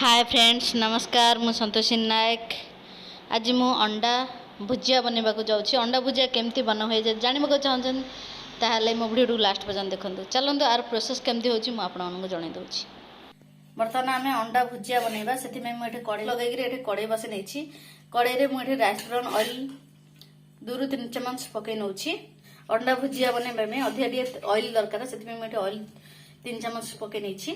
Hi friends नमस्कार मु संतोषी नायक। आज मु अंडा भुजिया बनवा जाऊँगी। अंडा भुजिया केमती बना हुए जानवा चाहते ताहले मो वीडियो लास्ट पर्यंत देखते चलते आर प्रोसेस केमती होची मु आपन जन दूची। बर्तमान आम अंडा भुजिया बनवा से कड़े लगे कड़े बस नहीं कड़े मुझे राइस ब्राउन ऑयल 2 ରୁ 3 चम्मच पकई नौ। अंडा भुजिया बनवा में अधिक ऑयल दरकार से ऑयल 3 चम्मच पकई नहीं।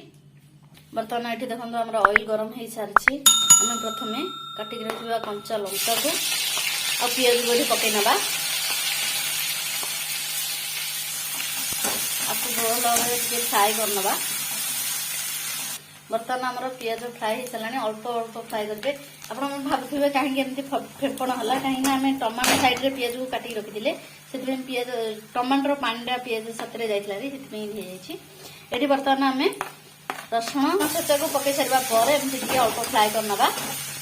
बर्तमान ये देखो आम ऑयल गरम हो सारी आम प्रथम काटिक रखा कंचा लंका को आ पियाज भी पकई ना आपको भल भाव फ्राए करनवा। बर्तमान आम पियाज फ्राए हो सारा अल्प अल्प फ्राए करके आप भावुए कहीं फेपण है कहीं आम टमाटो साइड में पियाज को काटिक रखी से पियाज टमाटर पानी पियाज साथ जाइए। बर्तमान आम रसुण छेचा को पकई सारा पर एमती अल्प फ्राए करनवा।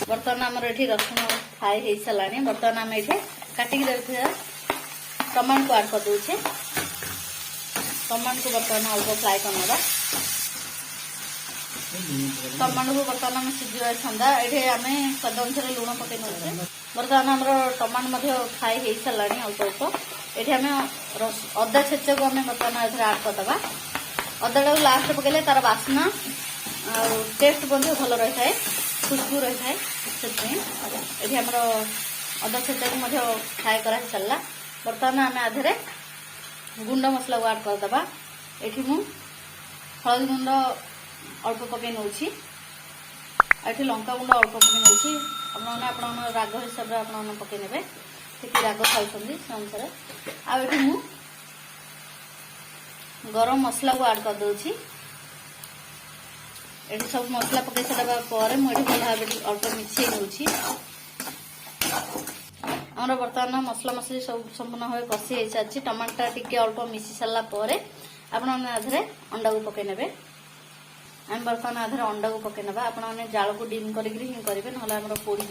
बर्तमान आमर ये रसुण फ्राए हो सारा बर्तमान आम ये काटिक रखा टमाटो को आड कर दूचे। टमाटो को बर्तमान अल्प फ्राए करनवा। टमाटो को बर्तमान आम सीझा छंदा ये आम स्वाद अनुसार लुण पकई नौचे। बर्तमान आम टमाटो फ्राए हो सारा अल्प अल्प ये आम अदा छेचा को आम बर्तमान आड करदे। अदा टाक लास्ट पकड़े तार बास्ना टेस्ट भल रही है खुशबू रही है से आमर अदा छेचा को फ्राए कर सारा। बर्तमान आम आधे गुंड मसला को आड करदे। ये मु हलदी गुंड अल्प पकई नौ ये लंका गुंड अल्प पकई नौ आप राग हिसाब से आप पकई ने राग खाऊँ से अनुसार आ मु गरम मसला को आड कर दूची। ये सब मसला पकई सारा पर मुझे भल भाव अल्प मिसई नौची। आम बर्तमान मसला मसली सब संपूर्ण भाव कषी हो सारी टमाटा टी अल्प मिसी सारा पर आपधे अंडा को पकई ने आम बर्तमान आधे अंडा को पकई ना आप जाल को डिम करेंगे ना पोड़ी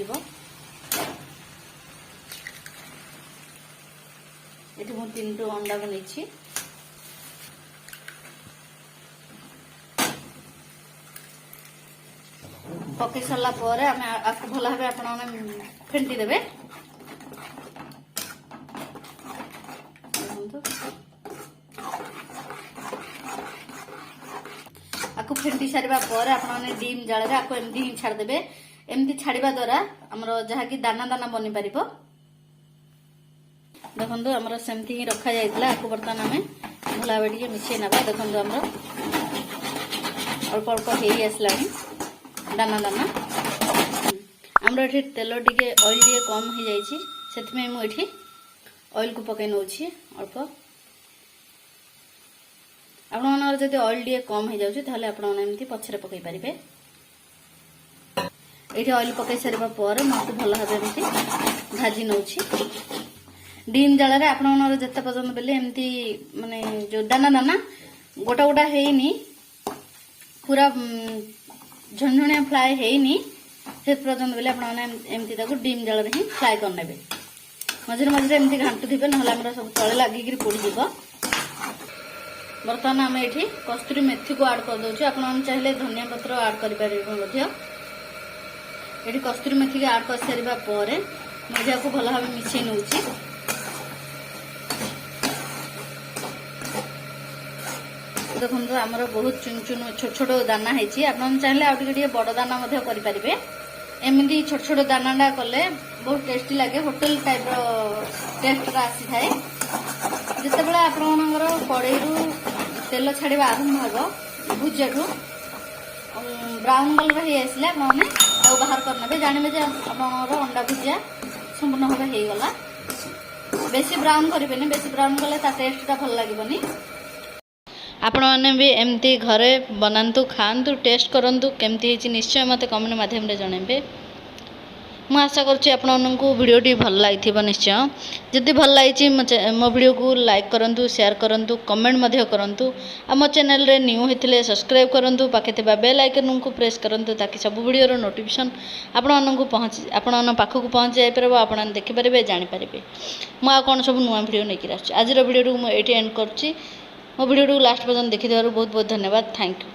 ये मु 3 अंडा को नहीं पकई सारा पर आपको भल भाव आप फेंटी देवे। आपको फेंटी सारा पर आपने डीम जाल आपको एमती ही छाड़देवे। एमती छाड़ा द्वारा आमर जहाँ कि दाना दाना बनी पार देखो आमर सेमती ही रखा जाइए। आपको बर्तमान आम भल भाव मिसई ना देखो आमर अल्प अल्प हो आसला दाना दाना आमर ये तेल टे ऑयल टे कम हो जाए मुझे ऑयल को पकई नौ अल्प। आपन जब ऑयल टे कम हो जाए आपमती पछरे पकई पारे। ये ऑयल पकई सारा पर मुझे भल भाव एमती भाजी नौ डीम जाल आपन जिते पर्यटन बेले एमती माने जो दाना दाना गोटा गोटा है पूरा झणझणिया फ्राए है से पर्यटन बेले एमती डीम जाल ही फ्राए करने मझे मझे एमती घाटू थे ना सब तले लगिक पोड़। बर्तमान आम ये कस्तूरी मेथी को आड कर दूचे। आप चाहिए धनिया पत्र आड कर कस्तूरी मेथी को आड कर सारा पर मुझे आपको भल भाव मिसई नौ। देखो आमर बहुत चुन चुन छोट छोट दाना है आप चाहिए आउ टे बड़ दाना करें। एमती छोट छोट दाना कले बहुत टेस्टी लगे होटेल टाइप टेस्ट आसी थाए। जिते बड़े आपणकर कड़े तेल छाड़ा आरंभ हम भुजिया ब्राउन कलर हो आसले आपने बाहर करने जानवे आपणकर अंडा भुजिया संपूर्ण भाव हो गला। बेसी ब्राउन करेंगे बेसी ब्राउन कले टेस्टा भल लगे। आपण मैंने भी एमती घरे बनातु खातु टेस्ट करूँ केमती निश्चय मत कमेंट माध्यम जनइबे। मु आशा करूँ वीडियोटी भल लगी निश्चय। जदि भल लगी मो वीडियो को लाइक करूँ शेयर करूँ कमेंट करूँ। मो चैनल रे न्यू होते सब्सक्राइब करूँ पाखे बेल आइकन को प्रेस करूँ ताकि सब वीडियो नोटिफिकेशन आपण पाखक पहुँच जापर आप देखिपारे जानीपारे मुझे कौन सब नुआ वीडियो नहीं आज वीडियो मुझे एंड कर मो वीडियो लास्ट पर्यटन देखी बहुत बहुत धन्यवाद। Thank you.